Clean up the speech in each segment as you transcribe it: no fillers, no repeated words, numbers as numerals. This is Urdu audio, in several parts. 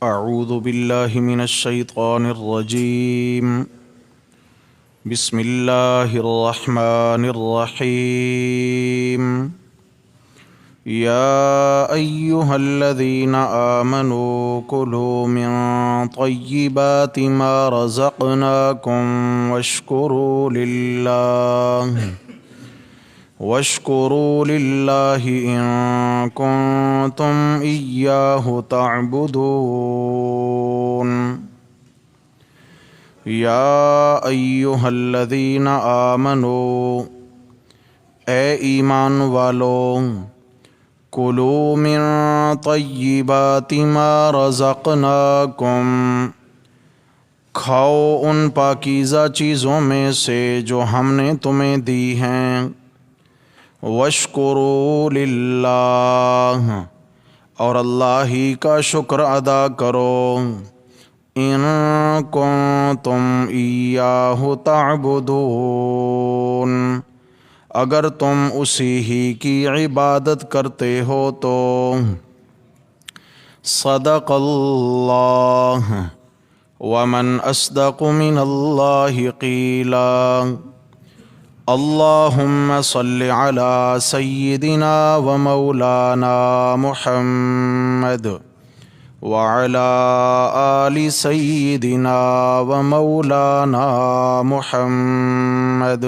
اعوذ باللہ من الشیطان الرجیم بسم اللہ الرحمن الرحیم یا ایہا الذین آمنوا کلوا من طیبات ما رزقناکم واشکروا للہ ان کنتم ایاہ تعبدون یا ایہا الذین آمنوا اے ایمان والو کلوا من طیبات ما رزقناکم کھاؤ ان پاکیزہ چیزوں میں سے جو ہم نے تمہیں دی ہیں واشکروا للہ اور اللہ ہی کا شکر ادا کرو ان کنتم ایاہ تعبدون اگر تم اسی ہی کی عبادت کرتے ہو تو صدق اللہ ومن اصدق من اللہ قیلا اللہم صل علی سیدنا و مولانا محمد وعلی آل سیدنا و مولانا محمد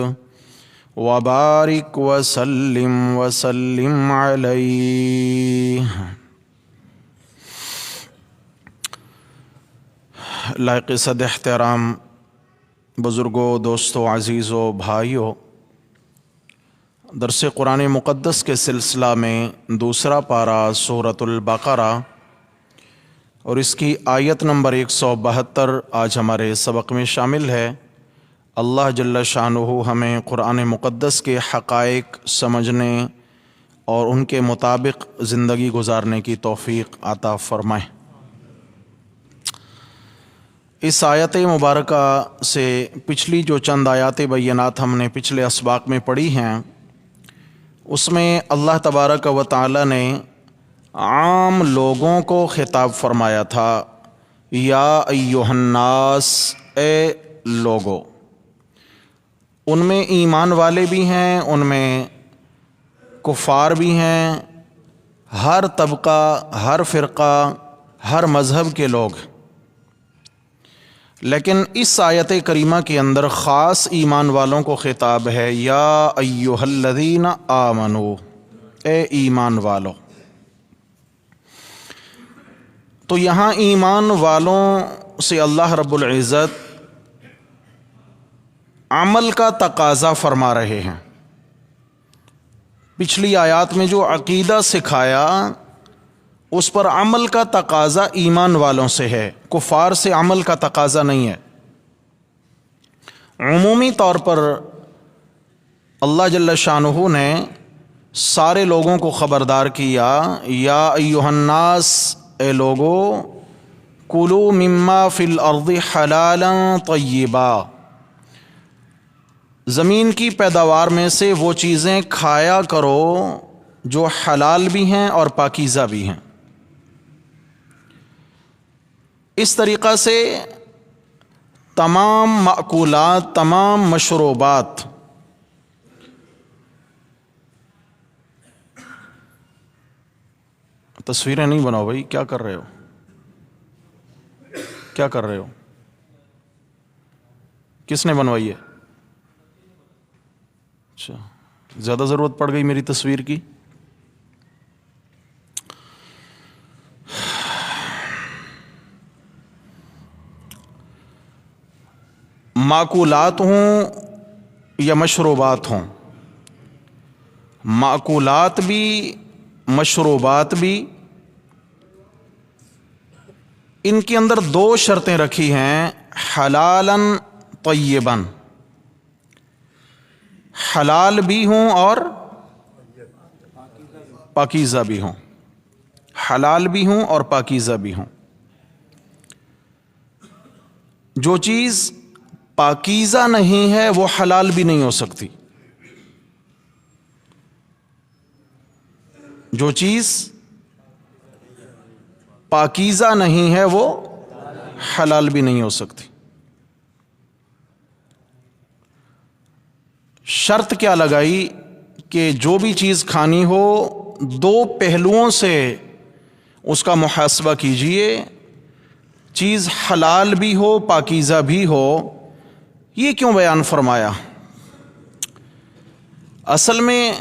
وبارک وسلم علیہ۔ لائق صد احترام بزرگوں، دوستوں، عزیزوں، بھائیوں، درس قرآن مقدس کے سلسلہ میں دوسرا پارہ سورۃ البقرہ اور اس کی آیت نمبر 172 آج ہمارے سبق میں شامل ہے۔ اللہ جل شانہ ہمیں قرآن مقدس کے حقائق سمجھنے اور ان کے مطابق زندگی گزارنے کی توفیق عطا فرمائے۔ اس آیت مبارکہ سے پچھلی جو چند آیات بینات ہم نے پچھلے اسباق میں پڑھی ہیں، اس میں اللہ تبارک و تعالی نے عام لوگوں کو خطاب فرمایا تھا، یا ایہا الناس، اے لوگو۔ ان میں ایمان والے بھی ہیں، ان میں کفار بھی ہیں، ہر طبقہ، ہر فرقہ، ہر مذہب کے لوگ۔ لیکن اس آیت کریمہ کے اندر خاص ایمان والوں کو خطاب ہے، یا ایہا الذین آمنوا، اے ایمان والو۔ تو یہاں ایمان والوں سے اللہ رب العزت عمل کا تقاضا فرما رہے ہیں۔ پچھلی آیات میں جو عقیدہ سکھایا اس پر عمل کا تقاضا ایمان والوں سے ہے، کفار سے عمل کا تقاضا نہیں ہے۔ عمومی طور پر اللہ جل شانہ نے سارے لوگوں کو خبردار کیا، یا ایہا الناس، اے لوگو، کلوا مما فی الارض حلالا طیبا، زمین کی پیداوار میں سے وہ چیزیں کھایا کرو جو حلال بھی ہیں اور پاکیزہ بھی ہیں۔ اس طریقہ سے تمام مأکولات، تمام مشروبات تصویریں نہیں بناؤ بھائی، کیا کر رہے ہو؟ کیا کر رہے ہو؟ کس نے بنوائی ہے؟ اچھا، زیادہ ضرورت پڑ گئی میری تصویر کی؟ معقولات ہوں یا مشروبات ہوں، معقولات بھی مشروبات بھی، ان کے اندر دو شرطیں رکھی ہیں، حلالاً طیباً، حلال بھی ہوں اور پاکیزہ بھی ہوں، حلال بھی ہوں اور پاکیزہ بھی ہوں۔ جو چیز پاکیزہ نہیں ہے وہ حلال بھی نہیں ہو سکتی۔ جو چیز پاکیزہ نہیں ہے وہ حلال بھی نہیں ہو سکتی۔ شرط کیا لگائی کہ جو بھی چیز کھانی ہو دو پہلوؤں سے اس کا محاسبہ کیجئے، چیز حلال بھی ہو پاکیزہ بھی ہو۔ یہ کیوں بیان فرمایا؟ اصل میں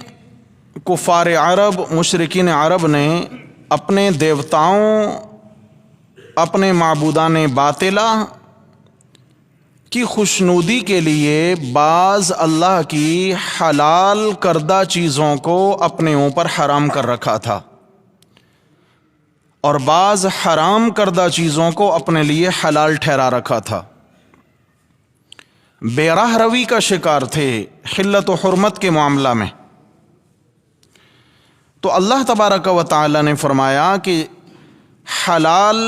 کفار عرب، مشرکین عرب نے اپنے دیوتاؤں، اپنے معبودان باطلہ کی خوشنودی کے لیے بعض اللہ کی حلال کردہ چیزوں کو اپنے اوپر حرام کر رکھا تھا، اور بعض حرام کردہ چیزوں کو اپنے لیے حلال ٹھہرا رکھا تھا۔ بے راہ روی کا شکار تھے حلت و حرمت کے معاملہ میں۔ تو اللہ تبارک و تعالی نے فرمایا کہ حلال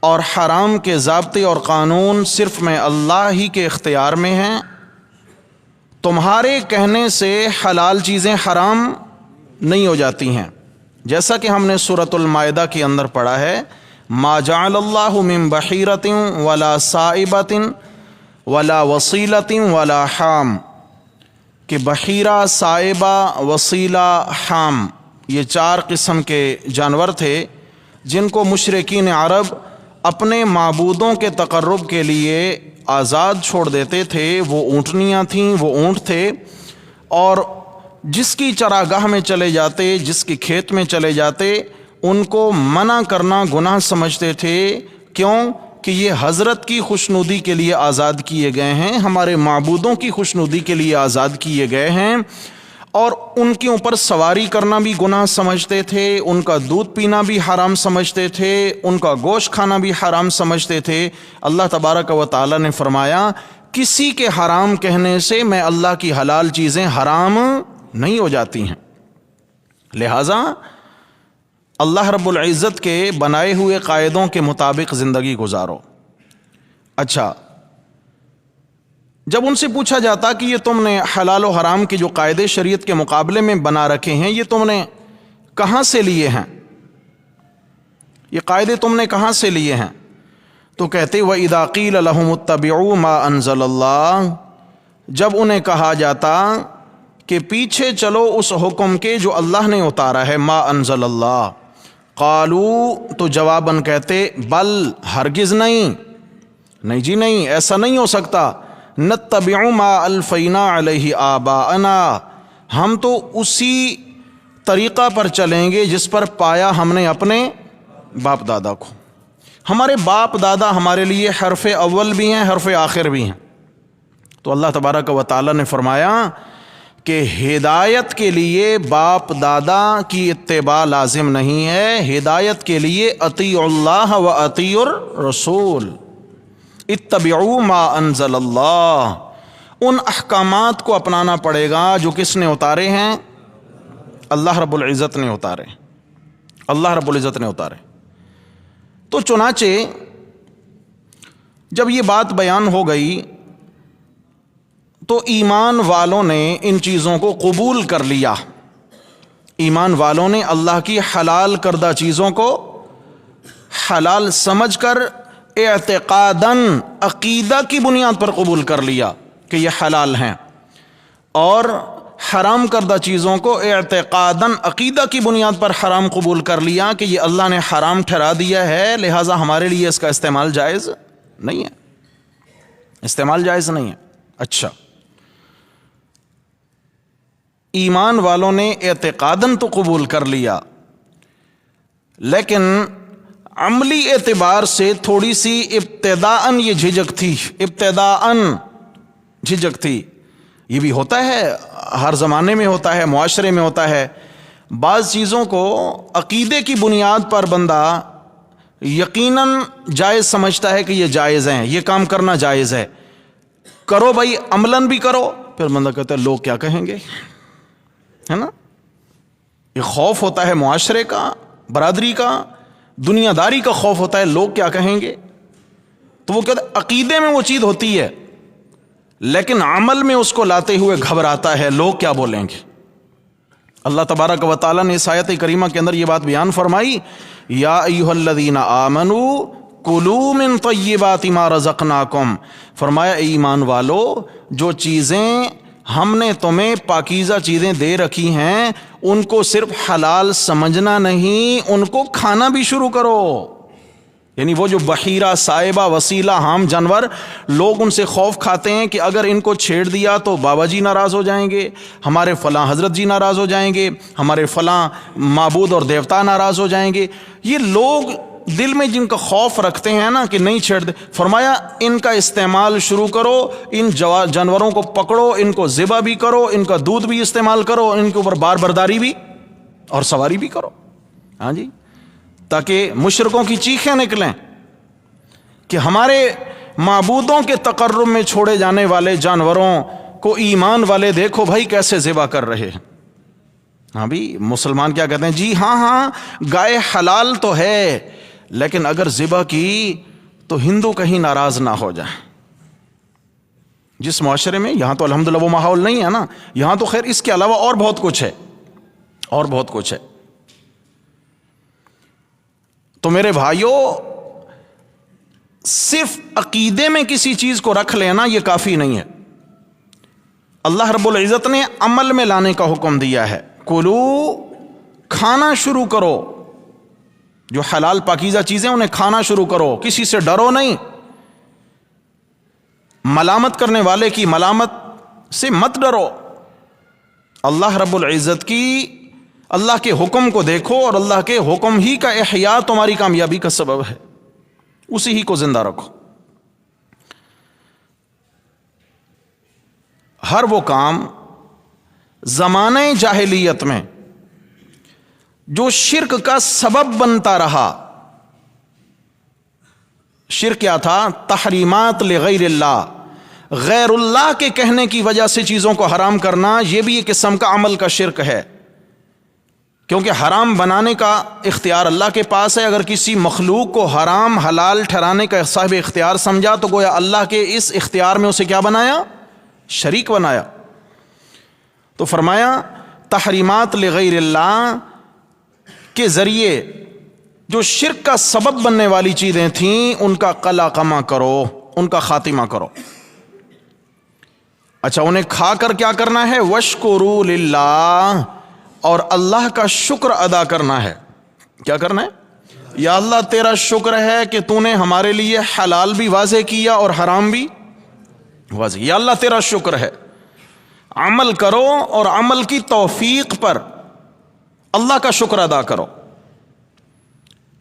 اور حرام کے ضابطے اور قانون صرف میں اللہ ہی کے اختیار میں ہیں۔ تمہارے کہنے سے حلال چیزیں حرام نہیں ہو جاتی ہیں، جیسا کہ ہم نے سورۃ المائدہ کے اندر پڑھا ہے، ما جعل اللہ من بحیرۃ ولا صائبۃ ولا وصیلۃ ولا حام، کہ بحیرہ، صائبہ، وصیلہ، حام، یہ چار قسم کے جانور تھے جن کو مشرکین عرب اپنے معبودوں کے تقرب کے لیے آزاد چھوڑ دیتے تھے۔ وہ اونٹنیاں تھیں، وہ اونٹ تھے، اور جس کی چراگاہ میں چلے جاتے، جس کے کھیت میں چلے جاتے، ان کو منع کرنا گناہ سمجھتے تھے۔ کیوں؟ کہ یہ حضرت کی خوشنودی کے لیے آزاد کیے گئے ہیں، ہمارے معبودوں کی خوشنودی کے لیے آزاد کیے گئے ہیں، اور ان کے اوپر سواری کرنا بھی گناہ سمجھتے تھے، ان کا دودھ پینا بھی حرام سمجھتے تھے، ان کا گوشت کھانا بھی حرام سمجھتے تھے۔ اللہ تبارک و تعالی نے فرمایا کسی کے حرام کہنے سے میں اللہ کی حلال چیزیں حرام نہیں ہو جاتی ہیں، لہٰذا اللہ رب العزت کے بنائے ہوئے قاعدوں کے مطابق زندگی گزارو۔ اچھا، جب ان سے پوچھا جاتا کہ یہ تم نے حلال و حرام کے جو قاعدے شریعت کے مقابلے میں بنا رکھے ہیں، یہ تم نے کہاں سے لیے ہیں؟ یہ قاعدے تم نے کہاں سے لیے ہیں؟ تو کہتے وَإِذَا قِيلَ لَهُمُ اتَّبِعُوا مَا أَنزَلَ اللَّهُ، جب انہیں کہا جاتا کہ پیچھے چلو اس حکم کے جو اللہ نے اتارا ہے، ما انزل اللہ، قالوا، تو جواباً کہتے بل، ہرگز نہیں، نہیں جی نہیں، ایسا نہیں ہو سکتا، نتبع ما الفینا علیہ آباءنا، ہم تو اسی طریقہ پر چلیں گے جس پر پایا ہم نے اپنے باپ دادا کو۔ ہمارے باپ دادا ہمارے لیے حرف اول بھی ہیں، حرف آخر بھی ہیں۔ تو اللہ تبارک و تعالی نے فرمایا کہ ہدایت کے لیے باپ دادا کی اتباع لازم نہیں ہے، ہدایت کے لیے اطیعوا اللہ و اطیعوا الرسول، اتبعوا ما انزل اللہ، ان احکامات کو اپنانا پڑے گا جو کس نے اتارے ہیں؟ اللہ رب العزت نے اتارے، اللہ رب العزت نے اتارے۔ تو چنانچہ جب یہ بات بیان ہو گئی تو ایمان والوں نے ان چیزوں کو قبول کر لیا، ایمان والوں نے اللہ کی حلال کردہ چیزوں کو حلال سمجھ کر اعتقاداً، عقیدہ کی بنیاد پر قبول کر لیا کہ یہ حلال ہیں، اور حرام کردہ چیزوں کو اعتقاداً، عقیدہ کی بنیاد پر حرام قبول کر لیا کہ یہ اللہ نے حرام ٹھہرا دیا ہے، لہٰذا ہمارے لیے اس کا استعمال جائز نہیں ہے، استعمال جائز نہیں ہے۔ اچھا، ایمان والوں نے اعتقاداً تو قبول کر لیا، لیکن عملی اعتبار سے تھوڑی سی ابتداءً یہ جھجک تھی، ابتداءً جھجک تھی۔ یہ بھی ہوتا ہے، ہر زمانے میں ہوتا ہے، معاشرے میں ہوتا ہے، بعض چیزوں کو عقیدے کی بنیاد پر بندہ یقیناً جائز سمجھتا ہے کہ یہ جائز ہیں، یہ کام کرنا جائز ہے، کرو بھائی، عملاً بھی کرو، پھر بندہ کہتا ہے لوگ کیا کہیں گے، ہے نا؟ یہ خوف ہوتا ہے معاشرے کا، برادری کا، دنیا داری کا خوف ہوتا ہے، لوگ کیا کہیں گے۔ تو وہ کہتے ہیں عقیدے میں وہ چیز ہوتی ہے، لیکن عمل میں اس کو لاتے ہوئے گھبراتا ہے، لوگ کیا بولیں گے۔ اللہ تبارک و تعالیٰ نے اس آیت کریمہ کے اندر یہ بات بیان فرمائی، یا ایھا الذین آمنوا کلوا من طیبات ما رزقناکم، فرمایا اے ایمان والو، جو چیزیں ہم نے تمہیں پاکیزہ چیزیں دے رکھی ہیں ان کو صرف حلال سمجھنا نہیں، ان کو کھانا بھی شروع کرو۔ یعنی وہ جو بحیرہ، سائبہ، وسیلہ، عام جانور، لوگ ان سے خوف کھاتے ہیں کہ اگر ان کو چھیڑ دیا تو بابا جی ناراض ہو جائیں گے، ہمارے فلاں حضرت جی ناراض ہو جائیں گے، ہمارے فلاں معبود اور دیوتا ناراض ہو جائیں گے، یہ لوگ دل میں جن کا خوف رکھتے ہیں نا کہ نہیں چھیڑ دے، فرمایا ان کا استعمال شروع کرو، ان جانوروں کو پکڑو، ان کو ذبح بھی کرو، ان کا دودھ بھی استعمال کرو، ان کے اوپر بار برداری بھی اور سواری بھی کرو، ہاں جی، تاکہ مشرکوں کی چیخیں نکلیں کہ ہمارے معبودوں کے تقرب میں چھوڑے جانے والے جانوروں کو ایمان والے دیکھو بھائی کیسے ذبح کر رہے ہیں۔ ہاں بھی مسلمان کیا کہتے ہیں، جی ہاں گائے حلال تو ہے، لیکن اگر ذبح کی تو ہندو کہیں ناراض نہ ہو جائے۔ جس معاشرے میں یہاں تو الحمدللہ وہ ماحول نہیں ہے نا، یہاں تو خیر اس کے علاوہ اور بہت کچھ ہے، اور بہت کچھ ہے۔ تو میرے بھائیوں، صرف عقیدے میں کسی چیز کو رکھ لینا یہ کافی نہیں ہے، اللہ رب العزت نے عمل میں لانے کا حکم دیا ہے۔ کلو، کھانا شروع کرو، جو حلال پاکیزہ چیزیں انہیں کھانا شروع کرو، کسی سے ڈرو نہیں، ملامت کرنے والے کی ملامت سے مت ڈرو، اللہ رب العزت کی، اللہ کے حکم کو دیکھو، اور اللہ کے حکم ہی کا احیاء تمہاری کامیابی کا سبب ہے، اسی ہی کو زندہ رکھو۔ ہر وہ کام زمانہ جاہلیت میں جو شرک کا سبب بنتا رہا، شرک کیا تھا؟ تحریمات لغیر اللہ، غیر اللہ کے کہنے کی وجہ سے چیزوں کو حرام کرنا، یہ بھی ایک قسم کا عمل کا شرک ہے، کیونکہ حرام بنانے کا اختیار اللہ کے پاس ہے۔ اگر کسی مخلوق کو حرام حلال ٹھہرانے کا صاحب اختیار سمجھا تو گویا اللہ کے اس اختیار میں اسے کیا بنایا؟ شریک بنایا۔ تو فرمایا تحریمات لغیر اللہ کے ذریعے جو شرک کا سبب بننے والی چیزیں تھیں ان کا قلع قمع کرو، ان کا خاتمہ کرو۔ اچھا، انہیں کھا کر کیا کرنا ہے؟ واشکروا للہ، اور اللہ کا شکر ادا کرنا ہے۔ کیا کرنا ہے؟ یا اللہ تیرا شکر ہے کہ تو نے ہمارے لیے حلال بھی واضح کیا اور حرام بھی واضح، یا اللہ تیرا شکر ہے۔ عمل کرو اور عمل کی توفیق پر اللہ کا شکر ادا کرو۔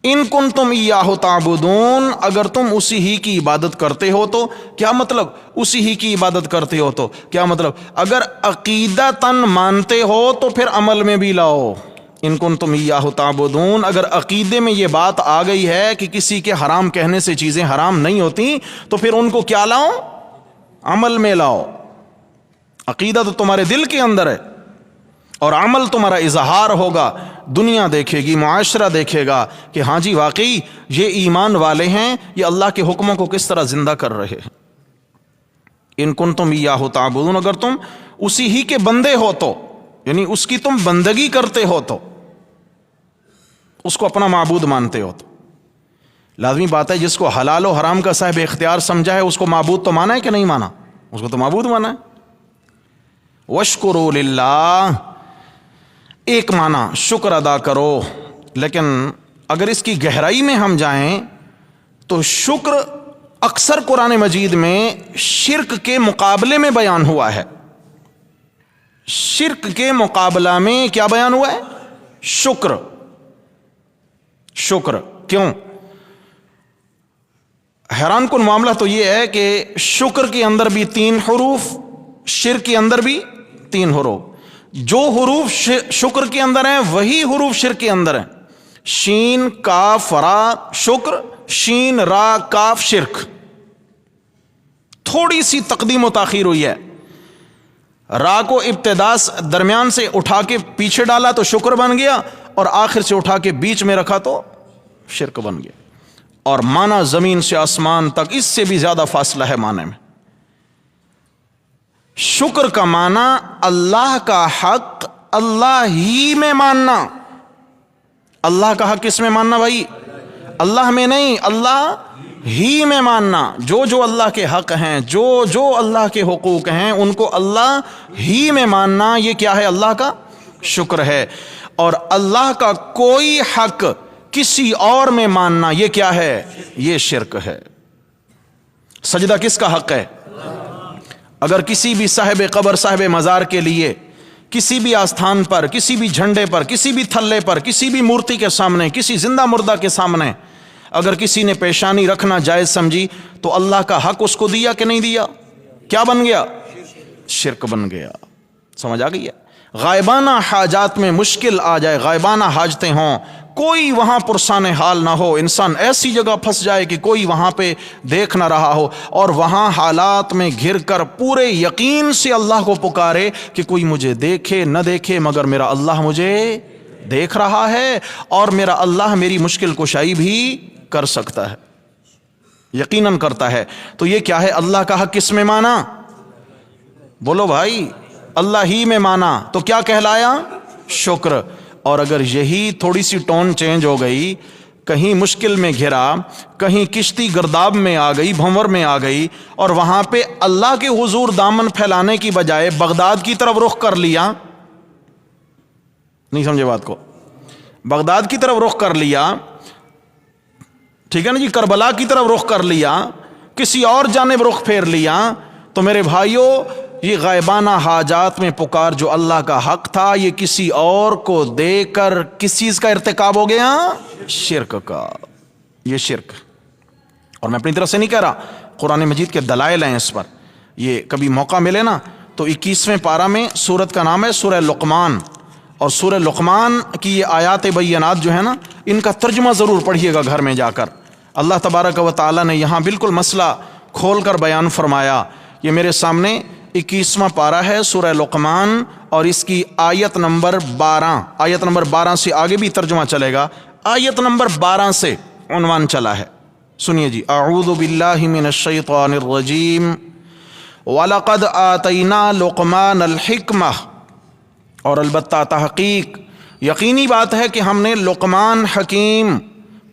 ان کنتم ایاہ تعبدون، اگر تم اسی ہی کی عبادت کرتے ہو تو کیا مطلب؟ اسی ہی کی عبادت کرتے ہو تو کیا مطلب؟ اگر عقیدتاً مانتے ہو تو پھر عمل میں بھی لاؤ۔ ان کنتم ایاہ تعبدون، اگر عقیدے میں یہ بات آ گئی ہے کہ کسی کے حرام کہنے سے چیزیں حرام نہیں ہوتی تو پھر ان کو کیا لاؤ؟ عمل میں لاؤ۔ عقیدہ تو تمہارے دل کے اندر ہے اور عمل تمہارا اظہار ہوگا، دنیا دیکھے گی، معاشرہ دیکھے گا کہ ہاں جی واقعی یہ ایمان والے ہیں، یہ اللہ کے حکموں کو کس طرح زندہ کر رہے ہیں۔ ان کنتم ایاہ تعبدون، اگر تم اسی ہی کے بندے ہو تو، یعنی اس کی تم بندگی کرتے ہو تو، اس کو اپنا معبود مانتے ہو تو لازمی بات ہے جس کو حلال و حرام کا صاحب اختیار سمجھا ہے اس کو معبود تو مانا ہے کہ نہیں مانا؟ اس کو تو معبود مانا ہے۔ واشکروا للہ، ایک معنی شکر ادا کرو، لیکن اگر اس کی گہرائی میں ہم جائیں تو شکر اکثر قرآن مجید میں شرک کے مقابلے میں بیان ہوا ہے۔ شرک کے مقابلہ میں کیا بیان ہوا ہے؟ شکر۔ شکر کیوں؟ حیران کن معاملہ تو یہ ہے کہ شکر کے اندر بھی 3 حروف، شرک کے اندر بھی 3 حروف۔ جو حروف شکر کے اندر ہیں وہی حروف شرک کے اندر ہیں۔ شین کاف را شکر، شین را کاف شرک، تھوڑی سی تقدیم و تاخیر ہوئی ہے۔ را کو ابتدا درمیان سے اٹھا کے پیچھے ڈالا تو شکر بن گیا، اور آخر سے اٹھا کے بیچ میں رکھا تو شرک بن گیا۔ اور معنی زمین سے آسمان تک اس سے بھی زیادہ فاصلہ ہے معنی میں۔ شکر کا معنی اللہ کا حق اللہ ہی میں ماننا. اللہ کا حق کس میں ماننا بھائی؟ اللہ میں نہیں، اللہ ہی میں ماننا. جو جو اللہ کے حق ہیں، جو جو اللہ کے حقوق ہیں، ان کو اللہ ہی میں ماننا، یہ کیا ہے؟ اللہ کا شکر ہے. اور اللہ کا کوئی حق کسی اور میں ماننا، یہ کیا ہے؟ یہ شرک ہے. سجدہ کس کا حق ہے؟ اگر کسی بھی صاحب قبر، صاحب مزار کے لیے، کسی بھی آستھان پر، کسی بھی جھنڈے پر، کسی بھی تھلے پر، کسی بھی مورتی کے سامنے، کسی زندہ مردہ کے سامنے اگر کسی نے پیشانی رکھنا جائز سمجھی تو اللہ کا حق اس کو دیا کہ نہیں دیا؟ کیا بن گیا؟ شرک بن گیا. سمجھ آ گئی ہے؟ غائبانہ حاجات میں مشکل آ جائے، غائبانہ حاجتیں ہوں، کوئی وہاں پرسان حال نہ ہو، انسان ایسی جگہ پھنس جائے کہ کوئی وہاں پہ دیکھ نہ رہا ہو، اور وہاں حالات میں گھر کر پورے یقین سے اللہ کو پکارے کہ کوئی مجھے دیکھے نہ دیکھے مگر میرا اللہ مجھے دیکھ رہا ہے، اور میرا اللہ میری مشکل کشائی بھی کر سکتا ہے، یقیناً کرتا ہے. تو یہ کیا ہے؟ اللہ کا حق کس میں مانا؟ بولو بھائی، اللہ ہی میں مانا تو کیا کہلایا؟ شکر. اور اگر یہی تھوڑی سی ٹون چینج ہو گئی، کہیں مشکل میں گھرا، کہیں کشتی گرداب میں آ گئی، بھنور میں آ گئی، اور وہاں پہ اللہ کے حضور دامن پھیلانے کی بجائے بغداد کی طرف رخ کر لیا، نہیں سمجھے بات کو؟ بغداد کی طرف رخ کر لیا، ٹھیک ہے نا جی، کربلا کی طرف رخ کر لیا، کسی اور جانب رخ پھیر لیا، تو میرے بھائیوں یہ غائبانہ حاجات میں پکار جو اللہ کا حق تھا، یہ کسی اور کو دے کر کس چیز کا ارتکاب ہو گیا؟ شرک کا. یہ شرک. اور میں اپنی طرف سے نہیں کہہ رہا، قرآن مجید کے دلائل ہیں اس پر. یہ کبھی موقع ملے نا تو 21ویں پارہ میں سورت کا نام ہے سورہ لقمان، اور سورہ لقمان کی یہ آیات بینات جو ہے نا، ان کا ترجمہ ضرور پڑھیے گا گھر میں جا کر. اللہ تبارک و تعالیٰ نے یہاں بالکل مسئلہ کھول کر بیان فرمایا. یہ میرے سامنے 21واں پارہ ہے سورہ لقمان، اور اس کی آیت نمبر 12، آیت نمبر 12 سے آگے بھی ترجمہ چلے گا. آیت نمبر 12 سے عنوان چلا ہے، سنیے جی. اعوذ باللہ من الشیطان الرجیم وَلَقَدْ آتَيْنَا لُقْمَانَ الْحِكْمَةَ، اور البتہ تحقیق یقینی بات ہے کہ ہم نے لقمان حکیم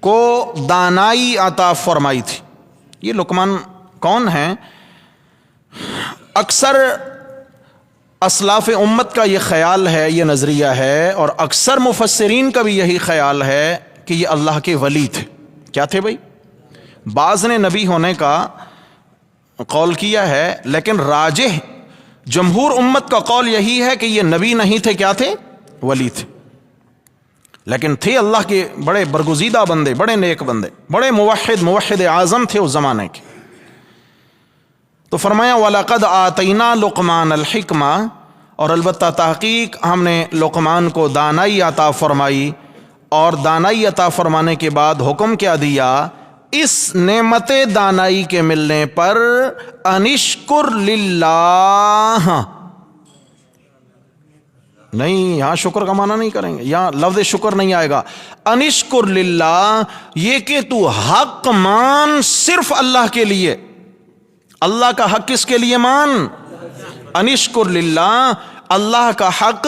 کو دانائی عطا فرمائی تھی. یہ لقمان کون ہیں؟ اکثر اسلاف امت کا یہ خیال ہے، یہ نظریہ ہے، اور اکثر مفسرین کا بھی یہی خیال ہے کہ یہ اللہ کے ولی تھے. کیا تھے بھائی؟ بعض نے نبی ہونے کا قول کیا ہے، لیکن راجح جمہور امت کا قول یہی ہے کہ یہ نبی نہیں تھے، کیا تھے؟ ولی تھے. لیکن تھے اللہ کے بڑے برگزیدہ بندے، بڑے نیک بندے، بڑے موحد اعظم تھے اس زمانے کے. تو فرمایا وَلَقَدْ آتَيْنَا لُقْمَانَ الْحِكْمَةَ، اور البتہ تحقیق ہم نے لقمان کو دانائی عطا فرمائی. اور دانائی عطا فرمانے کے بعد حکم کیا دیا؟ اس نعمت دانائی کے ملنے پر انشکر للہ، نہیں یہاں شکر کا معنی نہیں کریں گے، یہاں لفظ شکر نہیں آئے گا. انشکر للہ، یہ کہ تو حق مان صرف اللہ کے لیے. اللہ کا حق کس کے لیے مان؟ انشکر للہ، اللہ کا حق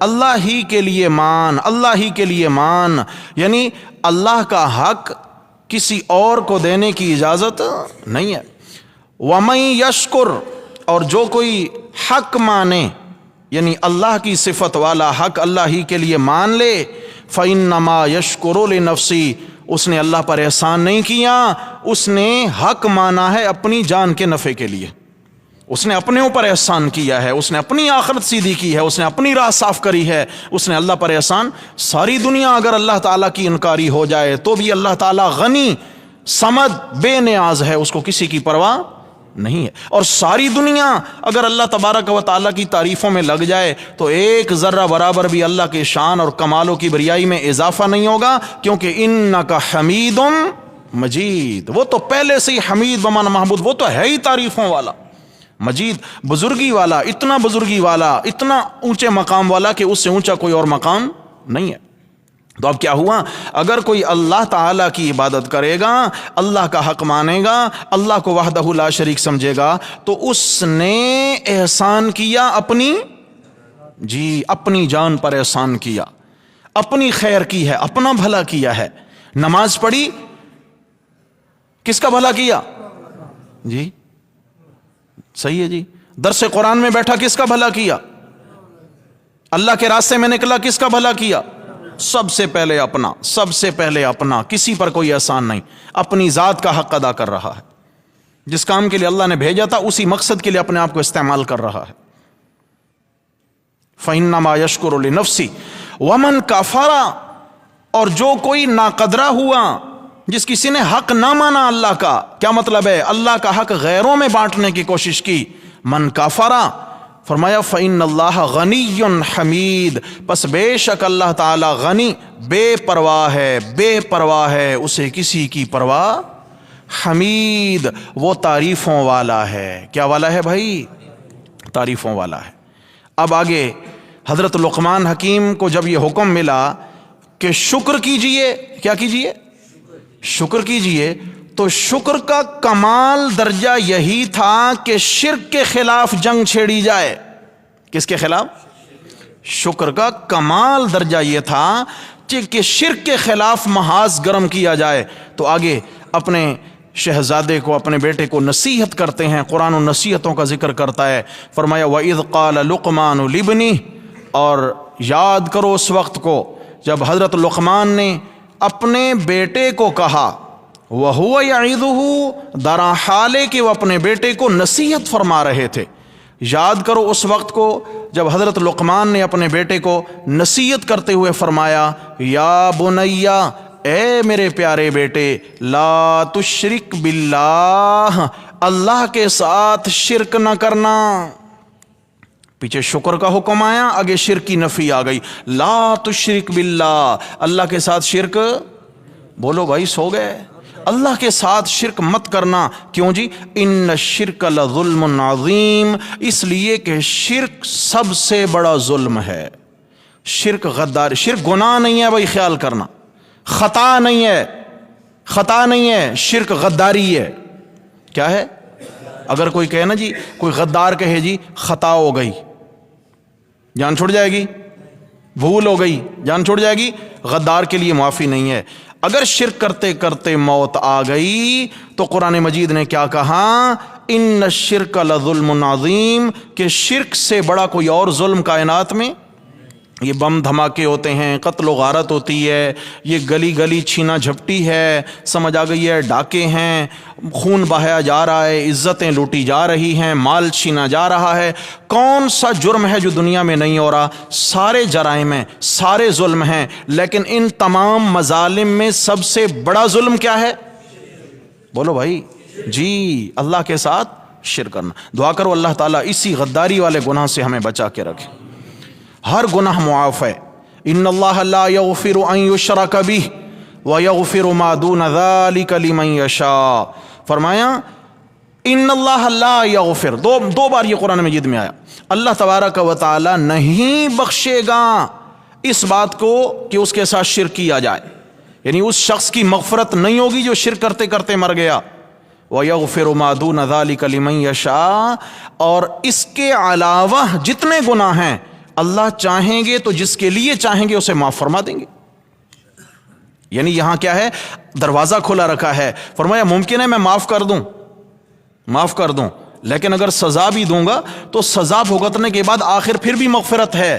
اللہ ہی کے لیے مان، اللہ ہی کے لیے مان. یعنی اللہ کا حق کسی اور کو دینے کی اجازت نہیں ہے. وَمَن یشکر، اور جو کوئی حق مانے، یعنی اللہ کی صفت والا حق اللہ ہی کے لیے مان لے، فَإِنَّمَا يَشْكُرُ لِنَفْسِهِ، اس نے اللہ پر احسان نہیں کیا، اس نے حق مانا ہے اپنی جان کے نفع کے لیے. اس نے اپنے اوپر احسان کیا ہے، اس نے اپنی آخرت سیدھی کی ہے، اس نے اپنی راہ صاف کری ہے، اس نے اللہ پر احسان. ساری دنیا اگر اللہ تعالیٰ کی انکاری ہو جائے تو بھی اللہ تعالیٰ غنی صمد بے نیاز ہے، اس کو کسی کی پرواہ نہیں ہے. اور ساری دنیا اگر اللہ تبارک و تعالیٰ کی تعریفوں میں لگ جائے تو ایک ذرہ برابر بھی اللہ کے شان اور کمالوں کی بریائی میں اضافہ نہیں ہوگا، کیونکہ انک حمید مجید، وہ تو پہلے سے ہی حمید بمعنی محمود، وہ تو ہے ہی تعریفوں والا، مجید بزرگی والا، اتنا بزرگی والا، اتنا اونچے مقام والا کہ اس سے اونچا کوئی اور مقام نہیں ہے. تو اب کیا ہوا؟ اگر کوئی اللہ تعالیٰ کی عبادت کرے گا، اللہ کا حق مانے گا، اللہ کو وحدہ لا شریک سمجھے گا، تو اس نے احسان کیا اپنی جی اپنی جان پر احسان کیا، اپنی خیر کی ہے، اپنا بھلا کیا ہے. نماز پڑھی، کس کا بھلا کیا؟ جی صحیح ہے جی. درس قرآن میں بیٹھا، کس کا بھلا کیا؟ اللہ کے راستے میں نکلا، کس کا بھلا کیا؟ سب سے پہلے اپنا، سب سے پہلے اپنا. کسی پر کوئی احسان نہیں، اپنی ذات کا حق ادا کر رہا ہے. جس کام کے لیے اللہ نے بھیجا تھا اسی مقصد کے لیے اپنے آپ کو استعمال کر رہا ہے. فَإِنَّمَا يَشْكُرُ لِنَفْسِهِ وَمَنْ كَفَرَ، اور جو کوئی ناقدرہ ہوا، جس کسی نے حق نہ مانا اللہ کا. کیا مطلب ہے؟ اللہ کا حق غیروں میں بانٹنے کی کوشش کی. من کافرا، فرمایا فإن اللہ غنی حمید، پس بے شک اللہ تعالی غنی، بے پرواہ ہے، بے پرواہ ہے، اسے کسی کی پرواہ. حمید، وہ تعریفوں والا ہے. کیا والا ہے بھائی؟ تعریفوں والا ہے. اب آگے حضرت لقمان حکیم کو جب یہ حکم ملا کہ شکر کیجئے، کیا کیجئے؟ شکر کیجئے، تو شکر کا کمال درجہ یہی تھا کہ شرک کے خلاف جنگ چھیڑی جائے. کس کے خلاف؟ شکر کا کمال درجہ یہ تھا کہ شرک کے خلاف محاذ گرم کیا جائے. تو آگے اپنے شہزادے کو، اپنے بیٹے کو نصیحت کرتے ہیں. قرآن و نصیحتوں کا ذکر کرتا ہے. فرمایا وَإِذْ قَالَ لُقْمَانُ لِابْنِهِ، اور یاد کرو اس وقت کو جب حضرت لقمان نے اپنے بیٹے کو کہا، وَهُوَ يَعِظُهُ، درا حالے کہ وہ اپنے بیٹے کو نصیحت فرما رہے تھے. یاد کرو اس وقت کو جب حضرت لقمان نے اپنے بیٹے کو نصیحت کرتے ہوئے فرمایا، یا بنیا، اے میرے پیارے بیٹے، لا تشرک باللہ، اللہ کے ساتھ شرک نہ کرنا. پیچھے شکر کا حکم آیا، آگے شرک کی نفی آ گئی. لا تشرک باللہ، اللہ کے ساتھ شرک، بولو بھائی سو گئے، اللہ کے ساتھ شرک مت کرنا. کیوں جی؟ ان الشرک لظلم عظیم، اس لیے کہ شرک سب سے بڑا ظلم ہے. شرک غداری، شرک گناہ نہیں ہے بھائی، خیال کرنا، خطا نہیں ہے، خطا نہیں ہے، شرک غداری ہے. کیا ہے؟ اگر کوئی کہے نا جی، کوئی غدار کہے جی خطا ہو گئی، جان چھوڑ جائے گی، بھول ہو گئی، جان چھوڑ جائے گی. غدار کے لیے معافی نہیں ہے. اگر شرک کرتے کرتے موت آ گئی تو قرآن مجید نے کیا کہا؟ ان الشرک لظلم عظیم، کہ شرک سے بڑا کوئی اور ظلم کائنات میں. یہ بم دھماکے ہوتے ہیں، قتل و غارت ہوتی ہے، یہ گلی گلی چھینا جھپٹی ہے، سمجھ آ گئی ہے، ڈاکے ہیں، خون بہایا جا رہا ہے، عزتیں لوٹی جا رہی ہیں، مال چھینا جا رہا ہے. کون سا جرم ہے جو دنیا میں نہیں ہو رہا؟ سارے جرائم ہیں، سارے ظلم ہیں، لیکن ان تمام مظالم میں سب سے بڑا ظلم کیا ہے؟ بولو بھائی. جی اللہ کے ساتھ شرک کرنا. دعا کرو اللہ تعالیٰ اسی غداری والے گناہ سے ہمیں بچا کے رکھے. ہر گناہ معاف ہے. ان اللہ لا یغفر ان یشرک بہ ویغفر ما دون ذلک لمن یشاء. فرمایا ان اللہ لا یغفر، دو بار یہ قرآن مجید میں آیا. اللہ تبارک و تعالی نہیں بخشے گا اس بات کو کہ اس کے ساتھ شرک کیا جائے، یعنی اس شخص کی مغفرت نہیں ہوگی جو شرک کرتے کرتے مر گیا. وَيَغْفِرُ مَا دُونَ ذَلِكَ لِمَن يَشَاءُ، اور اس کے علاوہ جتنے گناہ ہیں اللہ چاہیں گے تو جس کے لیے چاہیں گے اسے معاف فرما دیں گے. یعنی یہاں کیا ہے؟ دروازہ کھلا رکھا ہے. فرمایا ممکن ہے میں معاف کر دوں، لیکن اگر سزا بھی دوں گا تو سزا بھگتنے کے بعد آخر پھر بھی مغفرت ہے.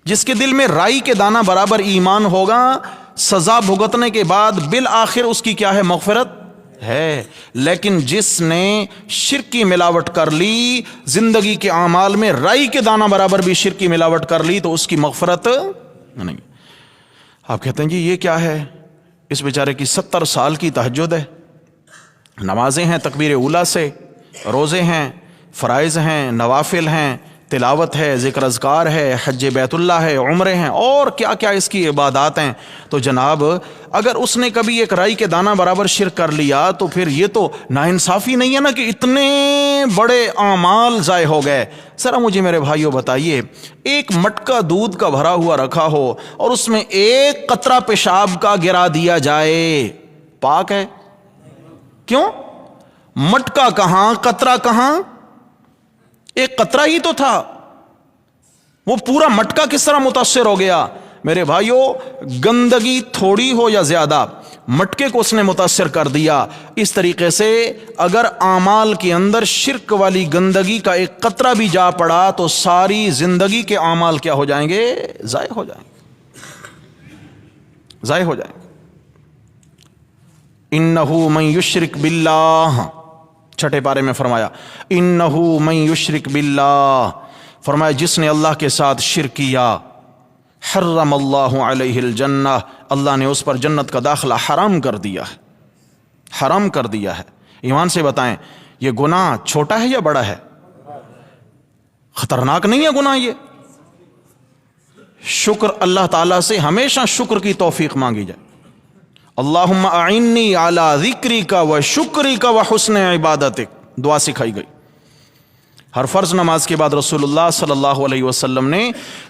جس کے دل میں رائی کے دانہ برابر ایمان ہوگا، سزا بھگتنے کے بعد بالآخر اس کی کیا ہے؟ مغفرت ہے. لیکن جس نے شرک کی ملاوٹ کر لی، زندگی کے اعمال میں رائی کے دانہ برابر بھی شرک کی ملاوٹ کر لی، تو اس کی مغفرت نہیں. آپ کہتے ہیں جی یہ کیا ہے؟ اس بیچارے کی 70 سال کی تہجد ہے، نمازیں ہیں تکبیر اولیٰ سے، روزے ہیں، فرائض ہیں، نوافل ہیں، تلاوت ہے، ذکر اذکار ہے، حج بیت اللہ ہے، عمرے ہیں، اور کیا کیا اس کی عبادات ہیں. تو جناب اگر اس نے کبھی ایک رائی کے دانہ برابر شرک کر لیا تو پھر یہ تو ناانصافی نہیں ہے نا کہ اتنے بڑے اعمال ضائع ہو گئے. ذرا مجھے میرے بھائیوں بتائیے، ایک مٹکا دودھ کا بھرا ہوا رکھا ہو اور اس میں ایک قطرہ پیشاب کا گرا دیا جائے، پاک ہے؟ کیوں؟ مٹکا کہاں، قطرہ کہاں؟ ایک قطرہ ہی تو تھا. وہ پورا مٹکا کس طرح متاثر ہو گیا؟ میرے بھائیو، گندگی تھوڑی ہو یا زیادہ، مٹکے کو اس نے متاثر کر دیا۔ اس طریقے سے اگر اعمال کے اندر شرک والی گندگی کا ایک قطرہ بھی جا پڑا تو ساری زندگی کے اعمال کیا ہو جائیں گے؟ ضائع ہو جائیں گے، ضائع ہو جائیں گے۔ انہو من یشرک باللہ، چھٹے پارے میں فرمایا انہو من یشرک باللہ، فرمایا جس نے اللہ کے ساتھ شرک کیا، حرم اللہ علیہ الجنہ، اللہ نے اس پر جنت کا داخلہ حرام کر دیا ہے، حرام کر دیا ہے۔ ایمان سے بتائیں، یہ گناہ چھوٹا ہے یا بڑا ہے؟ خطرناک نہیں ہے گناہ یہ؟ شکر اللہ تعالیٰ سے ہمیشہ شکر کی توفیق مانگی جائے۔ اللہم اعنی علی ذکرک و شکرک و حسن عبادتک، دعا سکھائی گئی۔ ہر فرض نماز کے بعد رسول اللہ صلی اللہ علیہ وسلم نے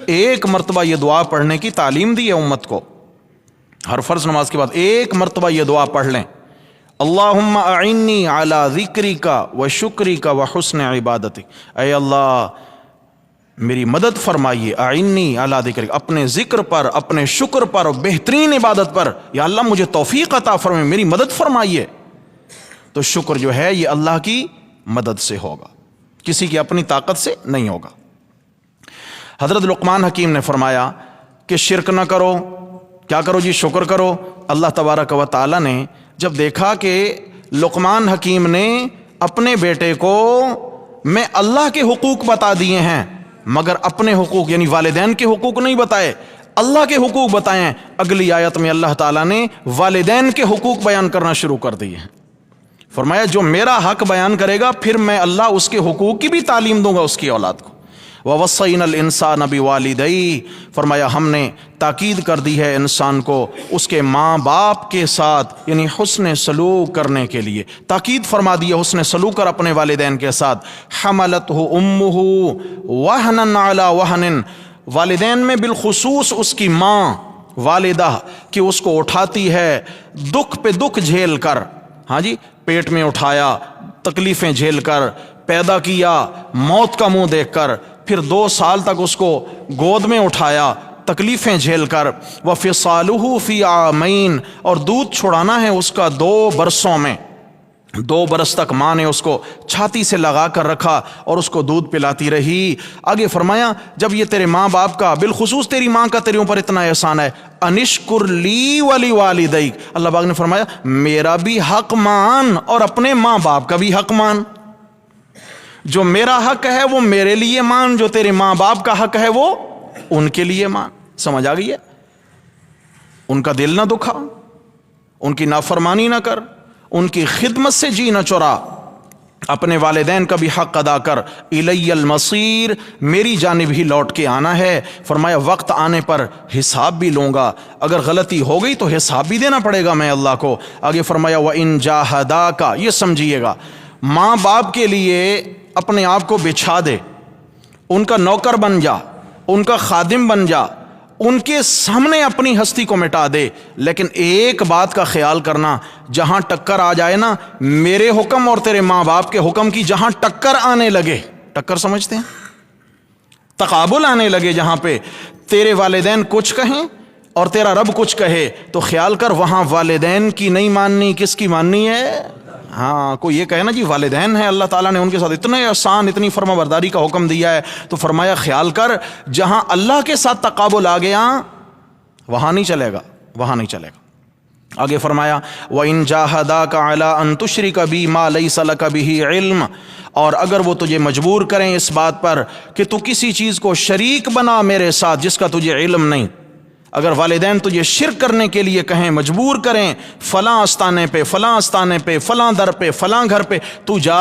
ایک مرتبہ یہ دعا پڑھنے کی تعلیم دی ہے امت کو۔ ہر فرض نماز کے بعد ایک مرتبہ یہ دعا پڑھ لیں، اللہم اعنی علی ذکرک و شکرک و حسن عبادتک، اے اللہ میری مدد فرمائیے، اعنی علی ذکرک، اپنے ذکر پر، اپنے شکر پر، بہترین عبادت پر، یا اللہ مجھے توفیق عطا فرمائیے، میری مدد فرمائیے۔ تو شکر جو ہے یہ اللہ کی مدد سے ہوگا، کسی کی اپنی طاقت سے نہیں ہوگا۔ حضرت لقمان حکیم نے فرمایا کہ شرک نہ کرو، کیا کرو جی؟ شکر کرو۔ اللہ تبارک و تعالی نے جب دیکھا کہ لقمان حکیم نے اپنے بیٹے کو میں اللہ کے حقوق بتا دیے ہیں مگر اپنے حقوق یعنی والدین کے حقوق نہیں بتائے، اللہ کے حقوق بتائے ہیں، اگلی آیت میں اللہ تعالیٰ نے والدین کے حقوق بیان کرنا شروع کر دیے ہیں۔ فرمایا جو میرا حق بیان کرے گا پھر میں اللہ اس کے حقوق کی بھی تعلیم دوں گا اس کی اولاد کو۔ وَوَصَّيْنَا الْإِنسَانَ بِوَالِدَيْهِ، فرمایا ہم نے تاکید کر دی ہے انسان کو اس کے ماں باپ کے ساتھ، یعنی حسن سلوک کرنے کے لیے تاکید فرما دی ہے، حسن سلوک کر اپنے والدین کے ساتھ۔ حَمَلَتْهُ أُمُّهُ وَهْنًا عَلَى وَهْنٍ، والدین میں بالخصوص اس کی ماں والدہ کہ اس کو اٹھاتی ہے دکھ پہ دکھ جھیل کر، ہاں جی، پیٹ میں اٹھایا، تکلیفیں جھیل کر پیدا کیا، موت کا منہ دیکھ کر، پھر 2 سال تک اس کو گود میں اٹھایا تکلیفیں جھیل کر۔ وَفِصَالُهُ فِي عَامَيْن، اور دودھ چھڑانا ہے اس کا 2 برسوں میں، 2 برس تک ماں نے اس کو چھاتی سے لگا کر رکھا اور اس کو دودھ پلاتی رہی۔ آگے فرمایا جب یہ تیرے ماں باپ کا، بالخصوص تیری ماں کا تیرے اوپر اتنا احسان ہے، انشکر لی ولی والدیک، اللہ پاک نے فرمایا میرا بھی حق مان اور اپنے ماں باپ کا بھی حق مان۔ جو میرا حق ہے وہ میرے لیے مان، جو تیرے ماں باپ کا حق ہے وہ ان کے لیے مان۔ سمجھ آ گئی ہے؟ ان کا دل نہ دکھا، ان کی نافرمانی نہ کر، ان کی خدمت سے جی نہ چرا، اپنے والدین کا بھی حق ادا کر۔ الی المصیر، میری جانب ہی لوٹ کے آنا ہے۔ فرمایا وقت آنے پر حساب بھی لوں گا، اگر غلطی ہو گئی تو حساب بھی دینا پڑے گا میں اللہ کو۔ آگے فرمایا وَإِن جَاهَدَاكَ، یہ سمجھیے گا ماں باپ کے لیے اپنے آپ کو بچھا دے، ان کا نوکر بن جا، ان کا خادم بن جا، ان کے سامنے اپنی ہستی کو مٹا دے، لیکن ایک بات کا خیال کرنا، جہاں ٹکر آ جائے نا میرے حکم اور تیرے ماں باپ کے حکم کی، جہاں ٹکر آنے لگے، ٹکر سمجھتے ہیں، تقابل آنے لگے، جہاں پہ تیرے والدین کچھ کہیں اور تیرا رب کچھ کہے، تو خیال کر وہاں والدین کی نہیں ماننی، کس کی ماننی ہے؟ ہاں، کوئی یہ کہے نا جی والدین ہیں، اللہ تعالیٰ نے ان کے ساتھ اتنے احسان، اتنی فرما برداری کا حکم دیا ہے، تو فرمایا خیال کر جہاں اللہ کے ساتھ تقابل آ گیا وہاں نہیں چلے گا، وہاں نہیں چلے گا۔ آگے فرمایا وَإِن جَاهَدَاكَ عَلَىٰ أَن تُشْرِكَ بِي مَا لَيْسَ لَكَ بِهِ عِلْمٌ، اور اگر وہ تجھے مجبور کریں اس بات پر کہ تو کسی چیز کو شریک بنا میرے ساتھ جس کا تجھے علم نہیں، اگر والدین تجھے شرک کرنے کے لیے کہیں، مجبور کریں، فلاں آستانے پہ، فلاں آستانے پہ، فلاں در پہ، فلاں گھر پہ تو جا،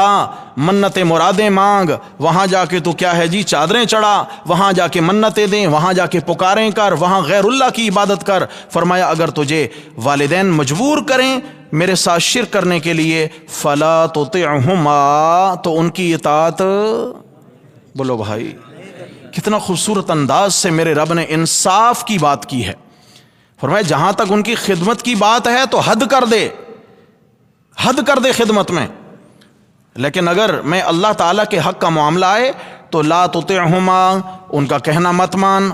منتیں مرادیں مانگ، وہاں جا کے تو کیا ہے جی چادریں چڑھا، وہاں جا کے منتیں دیں، وہاں جا کے پکاریں کر، وہاں غیر اللہ کی عبادت کر۔ فرمایا اگر تجھے والدین مجبور کریں میرے ساتھ شرک کرنے کے لیے، فلا تطعہما، تو ان کی اطاعت، بولو بھائی کتنا خوبصورت انداز سے میرے رب نے انصاف کی بات کی ہے۔ فرمایا جہاں تک ان کی خدمت کی بات ہے تو حد کر دے، حد کر دے خدمت میں، لیکن اگر میں اللہ تعالیٰ کے حق کا معاملہ آئے تو لا تطعہما، ان کا کہنا مت مان،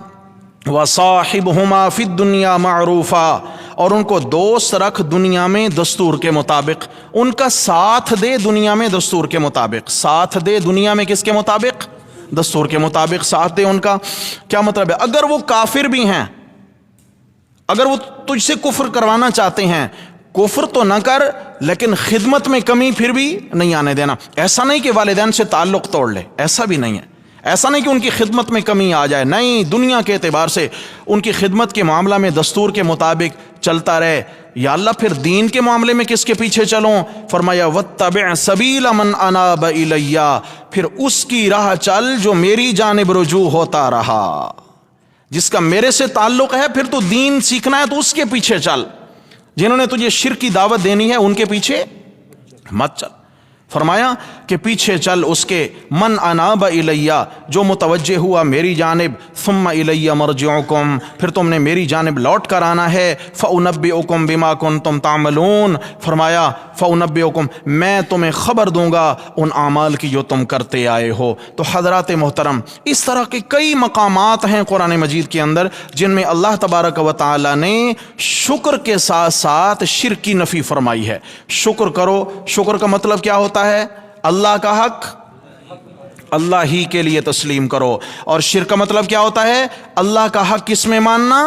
وصاحبہما فی الدنیا معروفا، اور ان کو دوست رکھ دنیا میں دستور کے مطابق، ان کا ساتھ دے دنیا میں دستور کے مطابق، ساتھ دے دنیا میں کس کے مطابق؟ دستور کے مطابق ساتھ دے ان کا۔ کیا مطلب ہے؟ اگر وہ کافر بھی ہیں، اگر وہ تجھ سے کفر کروانا چاہتے ہیں، کفر تو نہ کر لیکن خدمت میں کمی پھر بھی نہیں آنے دینا۔ ایسا نہیں کہ والدین سے تعلق توڑ لے، ایسا بھی نہیں ہے، ایسا نہیں کہ ان کی خدمت میں کمی آ جائے، نہیں، دنیا کے اعتبار سے ان کی خدمت کے معاملہ میں دستور کے مطابق چلتا رہے۔ یا اللہ پھر دین کے معاملے میں کس کے پیچھے چلوں؟ فرمایا واتبع سبیل من اناب الی، پھر اس کی راہ چل جو میری جانب رجوع ہوتا رہا، جس کا میرے سے تعلق ہے، پھر تو دین سیکھنا ہے تو اس کے پیچھے چل، جنہوں نے تجھے شرک کی دعوت دینی ہے ان کے پیچھے مت چل۔ فرمایا کہ پیچھے چل اس کے من اناب الیہ، جو متوجہ ہوا میری جانب، ثم الی مرجعکم، پھر تم نے میری جانب لوٹ کر آنا ہے، فانبئکم بما کنتم تعملون، فرمایا فانبئکم، میں تمہیں خبر دوں گا ان اعمال کی جو تم کرتے آئے ہو۔ تو حضرات محترم، اس طرح کے کئی مقامات ہیں قرآن مجید کے اندر جن میں اللہ تبارک و تعالی نے شکر کے ساتھ ساتھ شرک کی نفی فرمائی ہے۔ شکر کرو، شکر کا مطلب کیا ہوتا ہے؟ اللہ کا حق اللہ ہی کے لیے تسلیم کرو، اور شرک کا مطلب کیا ہوتا ہے؟ اللہ کا حق کس میں ماننا؟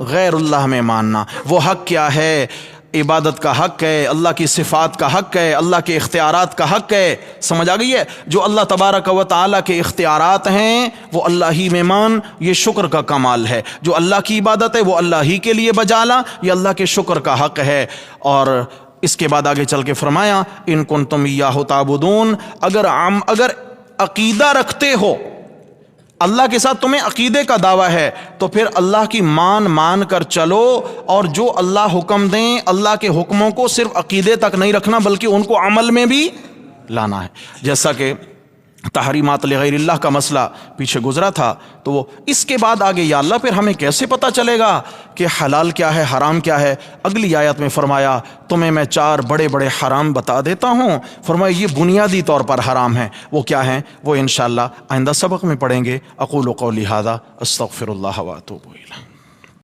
غیر اللہ میں ماننا۔ وہ حق کیا ہے؟ عبادت کا حق ہے، اللہ کی صفات کا حق ہے، اللہ کے اختیارات کا حق ہے۔ سمجھ آ گئی ہے؟ جو اللہ تبارک و تعالیٰ کے اختیارات ہیں وہ اللہ ہی میں مان، یہ شکر کا کمال ہے۔ جو اللہ کی عبادت ہے وہ اللہ ہی کے لیے بجا لا، یہ اللہ کے شکر کا حق ہے۔ اور اس کے بعد آگے چل کے فرمایا ان کنتم ایاہ تعبدون، اگر عقیدہ رکھتے ہو، اللہ کے ساتھ تمہیں عقیدے کا دعویٰ ہے، تو پھر اللہ کی مان کر چلو، اور جو اللہ حکم دیں اللہ کے حکموں کو صرف عقیدے تک نہیں رکھنا بلکہ ان کو عمل میں بھی لانا ہے۔ جیسا کہ تحریمات لغیر اللہ کا مسئلہ پیچھے گزرا تھا، تو وہ اس کے بعد آگے یا اللہ پھر ہمیں کیسے پتہ چلے گا کہ حلال کیا ہے حرام کیا ہے؟ اگلی آیت میں فرمایا تمہیں میں 4 بڑے بڑے حرام بتا دیتا ہوں، فرمایا یہ بنیادی طور پر حرام ہیں۔ وہ کیا ہیں؟ وہ انشاءاللہ آئندہ سبق میں پڑھیں گے۔ اقول قولی ھذا استغفر اللہ واتوب الیہ۔